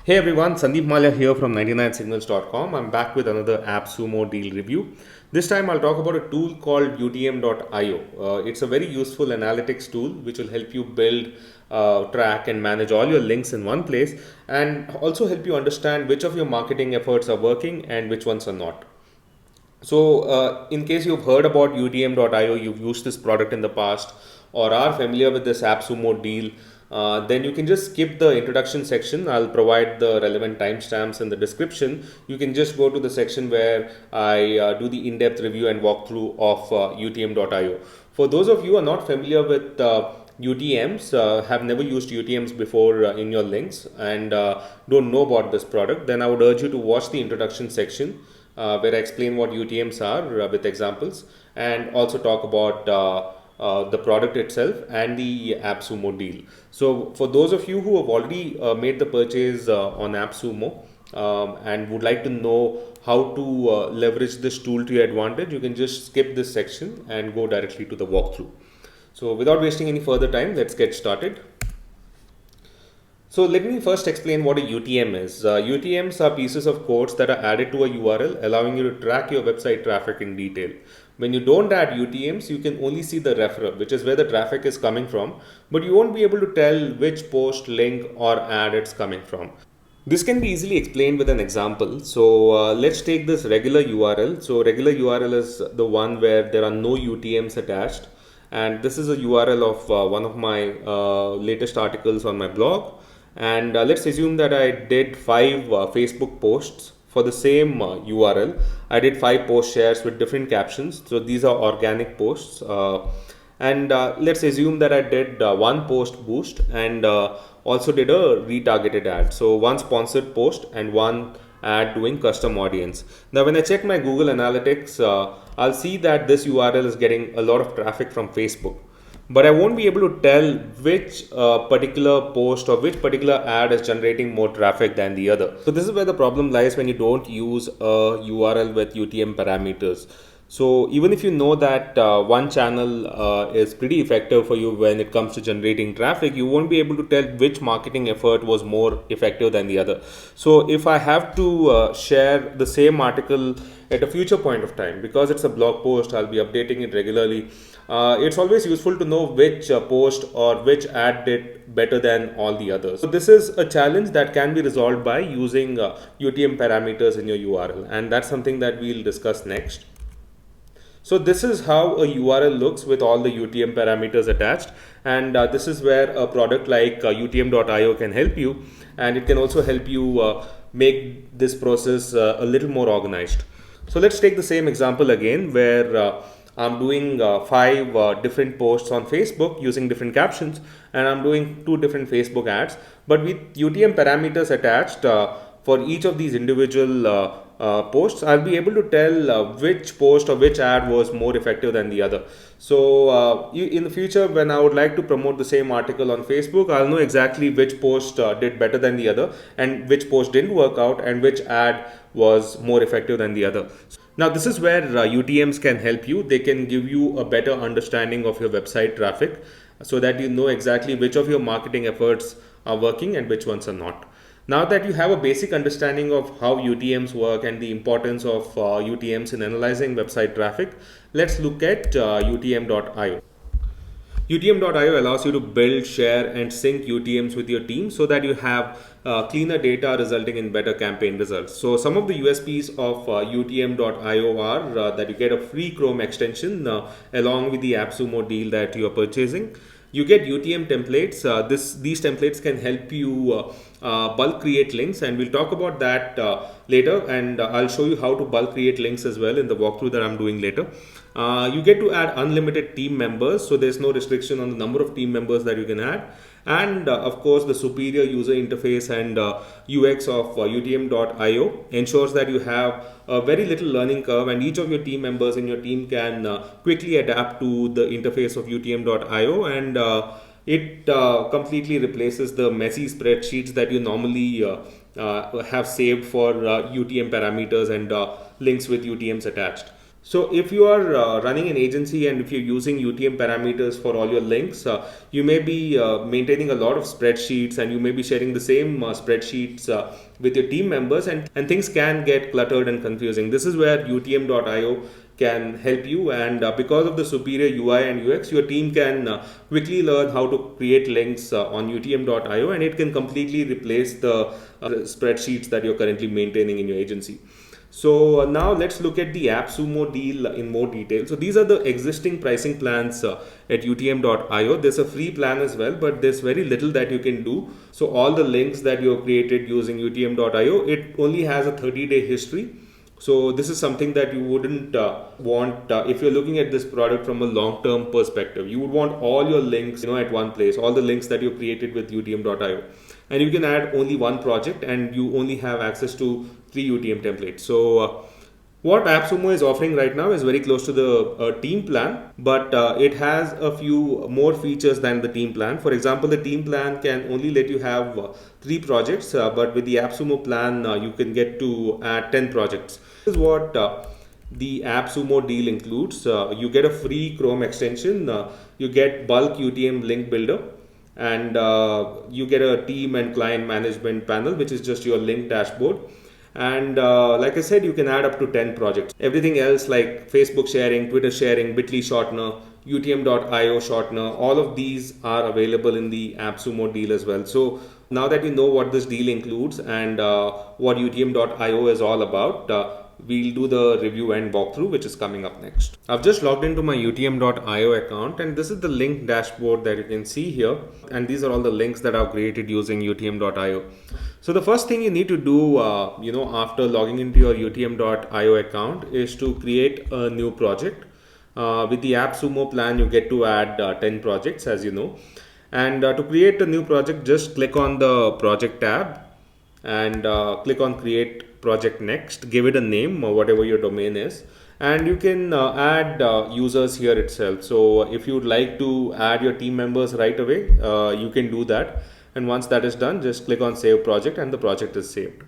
Hey everyone, Sandeep Malia here from 99signals.com. I'm back with another AppSumo deal review. This time I'll talk about a tool called UTM.io. It's a very useful analytics tool which will help you build, track, and manage all your links in one place and also help you understand which of your marketing efforts are working and which ones are not. In case you've heard about UTM.io, you've used this product in the past, or are familiar with this AppSumo deal, then you can just skip the introduction section. I'll provide the relevant timestamps in the description. You can just go to the section where I do the in-depth review and walkthrough of UTM.io. For those of you who are not familiar with UTMs, have never used UTMs before in your links and don't know about this product, then I would urge you to watch the introduction section where I explain what UTMs are with examples and also talk about the product itself and the AppSumo deal. So, for those of you who have already made the purchase on AppSumo and would like to know how to leverage this tool to your advantage, you can just skip this section and go directly to the walkthrough. So, without wasting any further time, let's get started. So let me first explain what a UTM is. UTMs are pieces of codes that are added to a URL, allowing you to track your website traffic in detail. When you don't add UTMs, you can only see the referral, which is where the traffic is coming from, but you won't be able to tell which post, link, or ad it's coming from. This can be easily explained with an example. So let's take this regular URL. So regular URL is the one where there are no UTMs attached. And this is a URL of one of my latest articles on my blog. And let's assume that I did 5 Facebook posts for the same URL. I did 5 post shares with different captions. So these are organic posts. And let's assume that I did one post boost and also did a retargeted ad. So one sponsored post and one ad doing custom audience. Now, when I check my Google Analytics, I'll see that this URL is getting a lot of traffic from Facebook. But I won't be able to tell which particular post or which particular ad is generating more traffic than the other. So this is where the problem lies when you don't use a URL with UTM parameters. So even if you know that one channel is pretty effective for you when it comes to generating traffic, you won't be able to tell which marketing effort was more effective than the other. So if I have to share the same article at a future point of time, because it's a blog post, I'll be updating it regularly. It's always useful to know which post or which ad did better than all the others. So this is a challenge that can be resolved by using UTM parameters in your URL, and that's something that we'll discuss next. So this is how a URL looks with all the UTM parameters attached, and this is where a product like UTM.io can help you, and it can also help you make this process a little more organized. So let's take the same example again where I'm doing 5 different posts on Facebook using different captions, and I'm doing 2 different Facebook ads, but with UTM parameters attached for each of these individual posts, I'll be able to tell which post or which ad was more effective than the other. So in the future, when I would like to promote the same article on Facebook, I'll know exactly which post did better than the other and which post didn't work out and which ad was more effective than the other. Now, this is where UTMs can help you. They can give you a better understanding of your website traffic so that you know exactly which of your marketing efforts are working and which ones are not. Now that you have a basic understanding of how UTMs work and the importance of UTMs in analyzing website traffic, let's look at UTM.io. UTM.io allows you to build, share, and sync UTMs with your team so that you have cleaner data resulting in better campaign results. So some of the USPs of UTM.io are that you get a free Chrome extension along with the AppSumo deal that you are purchasing. You get UTM templates. These templates can help you bulk create links, and we'll talk about that later. And I'll show you how to bulk create links as well in the walkthrough that I'm doing later. You get to add unlimited team members, so there's no restriction on the number of team members that you can add. And of course, the superior user interface and UX of UTM.io ensures that you have a very little learning curve, and each of your team members in your team can quickly adapt to the interface of UTM.io, and it completely replaces the messy spreadsheets that you normally have saved for UTM parameters and links with UTMs attached. So if you are running an agency and if you're using UTM parameters for all your links, you may be maintaining a lot of spreadsheets and you may be sharing the same spreadsheets with your team members, and things can get cluttered and confusing. This is where UTM.io can help you, and because of the superior UI and UX, your team can quickly learn how to create links on UTM.io, and it can completely replace the spreadsheets that you're currently maintaining in your agency. So now let's look at the AppSumo deal in more detail. So these are the existing pricing plans at UTM.io. There's a free plan as well, but there's very little that you can do. So all the links that you have created using UTM.io, it only has a 30-day history. So this is something that you wouldn't want if you're looking at this product from a long-term perspective. You would want all your links, at one place, all the links that you created with UTM.io. And you can add only one project and you only have access to 3 UTM templates. So what AppSumo is offering right now is very close to the team plan, but it has a few more features than the team plan. For example, the team plan can only let you have 3 projects, but with the AppSumo plan, you can get to add 10 projects. This is what the AppSumo deal includes. You get a free Chrome extension, you get bulk UTM link builder, and you get a team and client management panel, which is just your link dashboard. And like I said, you can add up to 10 projects. Everything else like Facebook sharing, Twitter sharing, Bitly shortener, UTM.io shortener, all of these are available in the AppSumo deal as well. So now that you know what this deal includes and what UTM.io is all about, we'll do the review and walkthrough, which is coming up next. I've just logged into my UTM.io account, and this is the link dashboard that you can see here. And these are all the links that I've created using UTM.io. So the first thing you need to do, after logging into your UTM.io account is to create a new project. With the AppSumo plan, you get to add 10 projects, as you know. And to create a new project, just click on the project tab and click on create project next. Give it a name or whatever your domain is. And you can add users here itself. So if you'd like to add your team members right away, you can do that. And once that is done, just click on save project and the project is saved.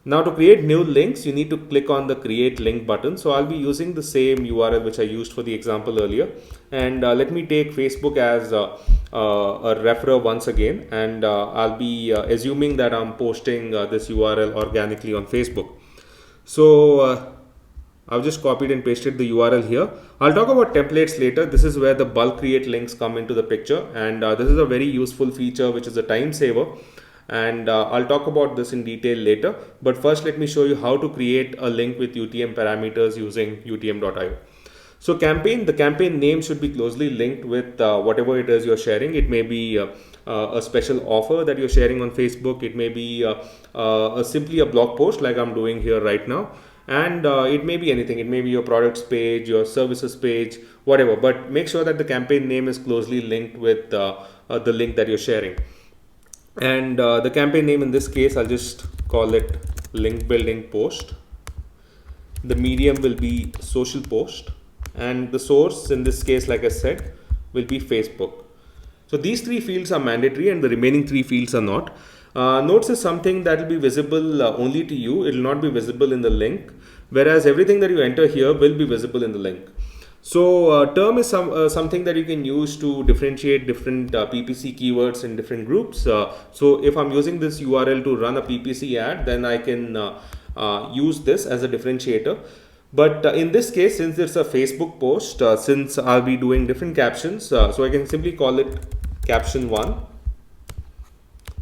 Now to create new links, you need to click on the create link button. So I'll be using the same URL which I used for the example earlier. And let me take Facebook as a referrer once again. And I'll be assuming that I'm posting this URL organically on Facebook. So I've just copied and pasted the URL here. I'll talk about templates later. This is where the bulk create links come into the picture. And this is a very useful feature, which is a time saver. And I'll talk about this in detail later. But first, let me show you how to create a link with UTM parameters using UTM.io. So the campaign name should be closely linked with whatever it is you're sharing. It may be a special offer that you're sharing on Facebook. It may be simply a blog post like I'm doing here right now. And it may be anything. It may be your products page, your services page, whatever. But make sure that the campaign name is closely linked with the link that you're sharing. And the campaign name in this case, I'll just call it link building post. The medium will be social post, and the source in this case, like I said, will be Facebook. So these 3 fields are mandatory and the remaining 3 fields are not. Notes is something that will be visible only to you. It will not be visible in the link, whereas everything that you enter here will be visible in the link. So term is something that you can use to differentiate different PPC keywords in different groups. So if I'm using this URL to run a PPC ad, then I can use this as a differentiator. But in this case, since it's a Facebook post, since I'll be doing different captions, so I can simply call it caption 1.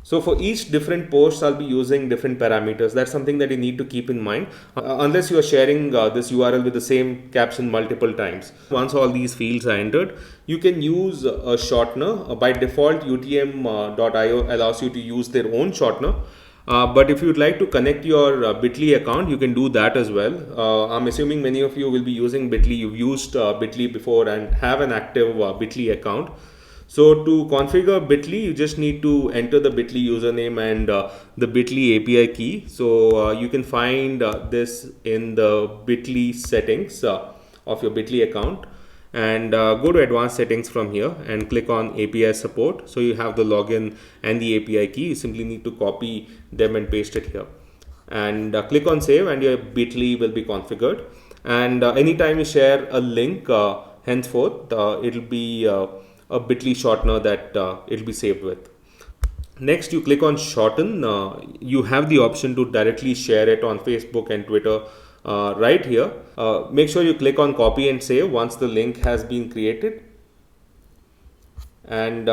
So for each different post, I'll be using different parameters. That's something that you need to keep in mind unless you are sharing this URL with the same caption multiple times. Once all these fields are entered, you can use a shortener. By default, UTM.io allows you to use their own shortener. But if you'd like to connect your Bitly account, you can do that as well. I'm assuming many of you will be using Bitly. You've used Bitly before and have an active Bitly account. So to configure Bitly, you just need to enter the Bitly username and the Bitly API key. So you can find this in the Bitly settings of your Bitly account, and go to advanced settings from here and click on API support. So you have the login and the API key. You simply need to copy them and paste it here, and click on save, and your Bitly will be configured. And anytime you share a link, henceforth it'll be a bitly shortener that it'll be saved with. Next, you click on shorten. You have the option to directly share it on Facebook and Twitter right here. Make sure you click on copy and save once the link has been created. And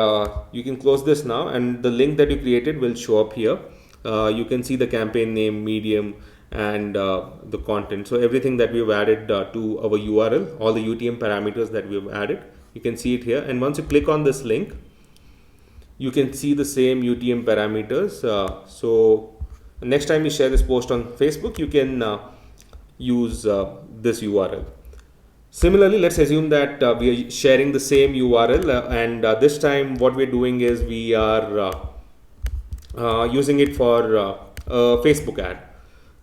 you can close this now, and the link that you created will show up here. You can see the campaign name, medium, and the content. So everything that we've added to our URL, all the UTM parameters that we've added, you can see it here. And once you click on this link, you can see the same UTM parameters. So next time you share this post on Facebook, you can use this URL. Similarly, let's assume that we are sharing the same URL, and this time what we're doing is we are using it for a Facebook ad,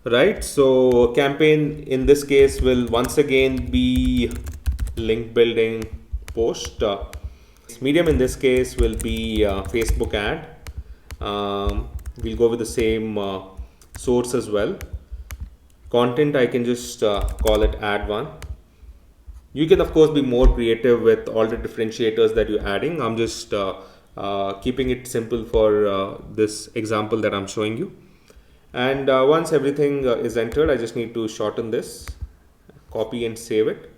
right? So campaign in this case will once again be link building post. Medium in this case will be Facebook ad. We'll go with the same source as well. Content, I can just call it ad one. You can of course be more creative with all the differentiators that you're adding. I'm just keeping it simple for this example that I'm showing you. And once everything is entered, I just need to shorten this, copy and save it,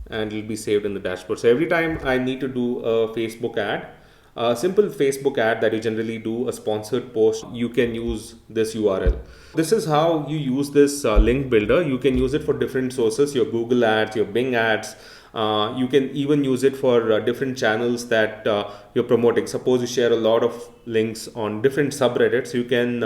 and it'll be saved in the dashboard. So every time I need to do a Facebook ad, a simple Facebook ad that you generally do, a sponsored post, you can use this URL. This is how you use this link builder. You can use it for different sources, your Google ads, your Bing ads. You can even use it for different channels that you're promoting. Suppose you share a lot of links on different subreddits, you can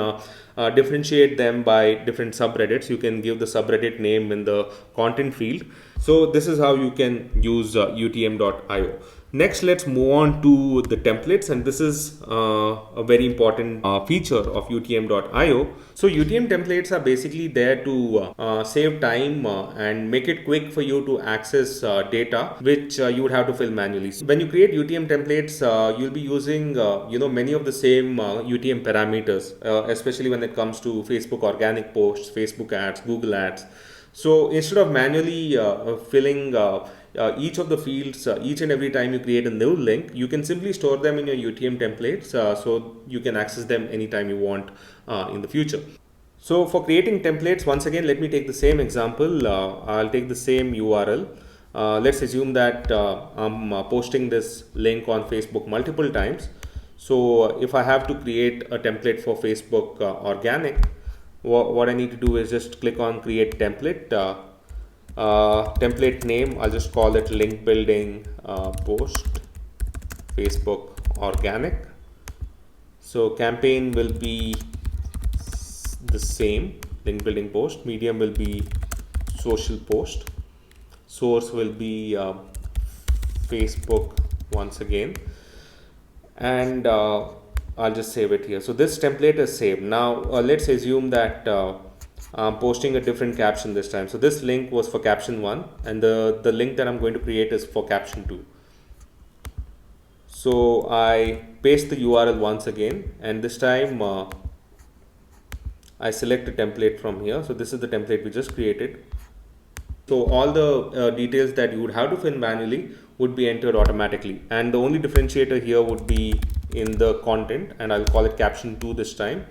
differentiate them by different subreddits. You can give the subreddit name in the content field. So this is how you can use UTM.io. Next, let's move on to the templates, and this is a very important feature of UTM.io. So UTM templates are basically there to save time and make it quick for you to access data which you would have to fill manually. So when you create UTM templates, you'll be using many of the same UTM parameters, especially when it comes to Facebook organic posts, Facebook ads, Google ads. So instead of manually filling each of the fields each and every time you create a new link, you can simply store them in your UTM templates so you can access them anytime you want in the future. So for creating templates, once again, let me take the same example. I'll take the same URL. Let's assume that I'm posting this link on Facebook multiple times. So if I have to create a template for Facebook organic, what I need to do is just click on create template. Template name, I'll just call it link building post Facebook organic. So campaign will be the same, link building post. Medium will be social post. Source will be Facebook once again, and I'll just save it here. So this template is saved. Now let's assume that I'm posting a different caption this time. So this link was for caption 1, and the link that I'm going to create is for caption 2. So I paste the URL once again, and this time I select a template from here. So this is the template we just created. So all the details that you would have to fill manually would be entered automatically, and the only differentiator here would be in the content, and I'll call it caption 2 this time,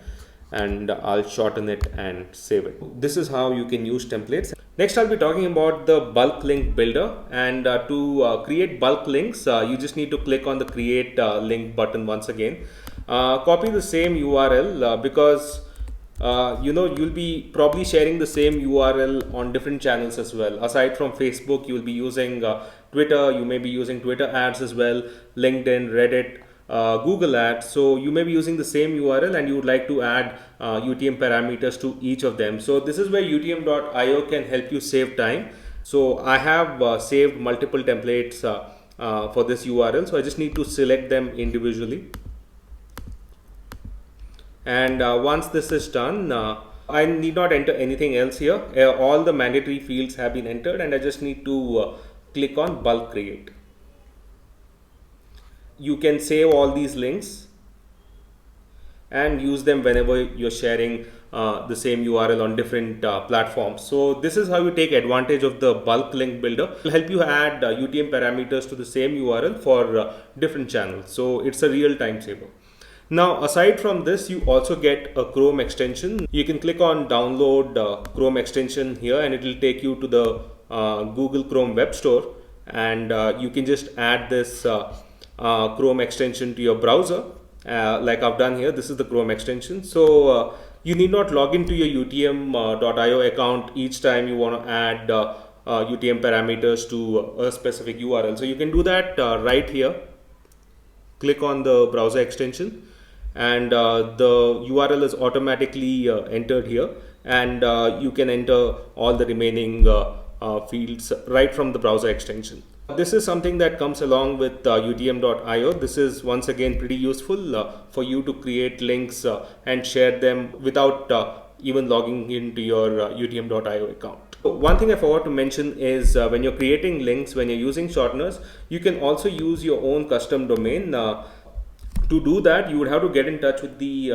and I'll shorten it and save it. This is how you can use templates. Next, I'll be talking about the bulk link builder, and to create bulk links, you just need to click on the create link button once again. Copy the same URL because you'll be probably sharing the same URL on different channels as well. Aside from Facebook, you'll be using Twitter, you may be using Twitter ads as well, LinkedIn, Reddit, Google ads. So you may be using the same URL and you would like to add UTM parameters to each of them. So this is where UTM.io can help you save time. So I have saved multiple templates for this URL. So I just need to select them individually. And once this is done, I need not enter anything else here. All the mandatory fields have been entered, and I just need to click on bulk create. You can save all these links, and use them whenever you're sharing the same URL on different platforms. So this is how you take advantage of the bulk link builder. It will help you add UTM parameters to the same URL for different channels. So it's a real time saver. Now, aside from this, you also get a Chrome extension. You can click on download Chrome extension here, and it will take you to the Google Chrome Web Store, and you can just add this Chrome extension to your browser, like I've done here. This is the Chrome extension. So you need not log into your UTM.io account each time you want to add UTM parameters to a specific URL. So you can do that right here. Click on the browser extension, and the URL is automatically entered here, and you can enter all the remaining fields right from the browser extension. This is something that comes along with UTM.io. This is once again pretty useful for you to create links and share them without even logging into your UTM.io account. One thing I forgot to mention is when you're creating links, when you're using shorteners, you can also use your own custom domain. To do that, you would have to get in touch with the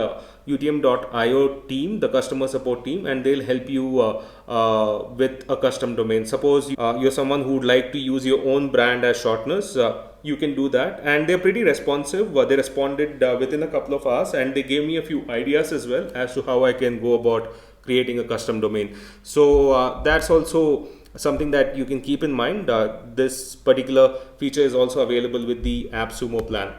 UTM.io team, the customer support team, and they'll help you with a custom domain. Suppose you're someone who would like to use your own brand as shorteners, you can do that, and they're pretty responsive. They responded within a couple of hours, and they gave me a few ideas as well as to how I can go about creating a custom domain. So that's also something that you can keep in mind. This particular feature is also available with the AppSumo plan.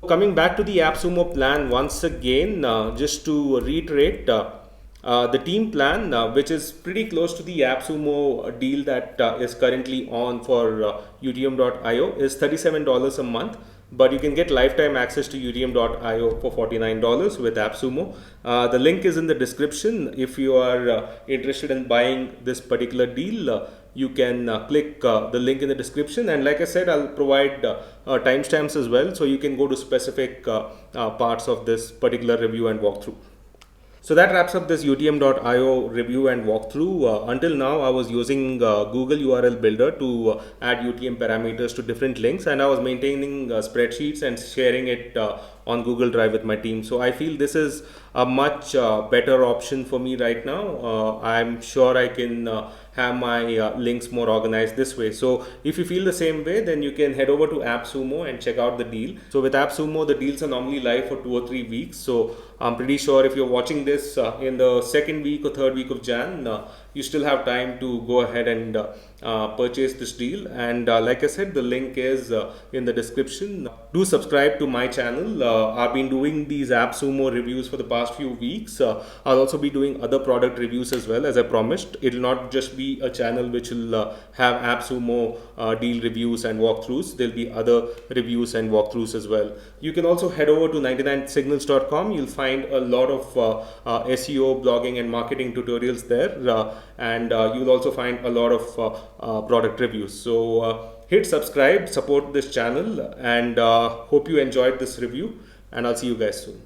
Coming back to the AppSumo plan once again, just to reiterate, the team plan, which is pretty close to the AppSumo deal that is currently on for UTM.io, is $37 a month. But you can get lifetime access to UTM.io for $49 with AppSumo. The link is in the description. If you are interested in buying this particular deal, you can click the link in the description, and like I said, I'll provide timestamps as well, so you can go to specific parts of this particular review and walkthrough. So that wraps up this UTM.io review and walkthrough. Until now, I was using Google URL Builder to add UTM parameters to different links, and I was maintaining spreadsheets and sharing it on Google Drive with my team. So I feel this is a much better option for me right now. I'm sure I can have my links more organized this way. So if you feel the same way, then you can head over to AppSumo and check out the deal. So with AppSumo, the deals are normally live for 2 or 3 weeks. So I'm pretty sure if you're watching this in the second week or third week of Jan, you still have time to go ahead and purchase this deal. And like I said, the link is in the description. Do subscribe to my channel. I've been doing these AppSumo reviews for the past few weeks. I'll also be doing other product reviews as well, as I promised. It'll not just be a channel which will have AppSumo deal reviews and walkthroughs. There'll be other reviews and walkthroughs as well. You can also head over to 99signals.com. You'll find a lot of SEO, blogging and marketing tutorials there. And you'll also find a lot of product reviews. So hit subscribe, support this channel, and hope you enjoyed this review, and I'll see you guys soon.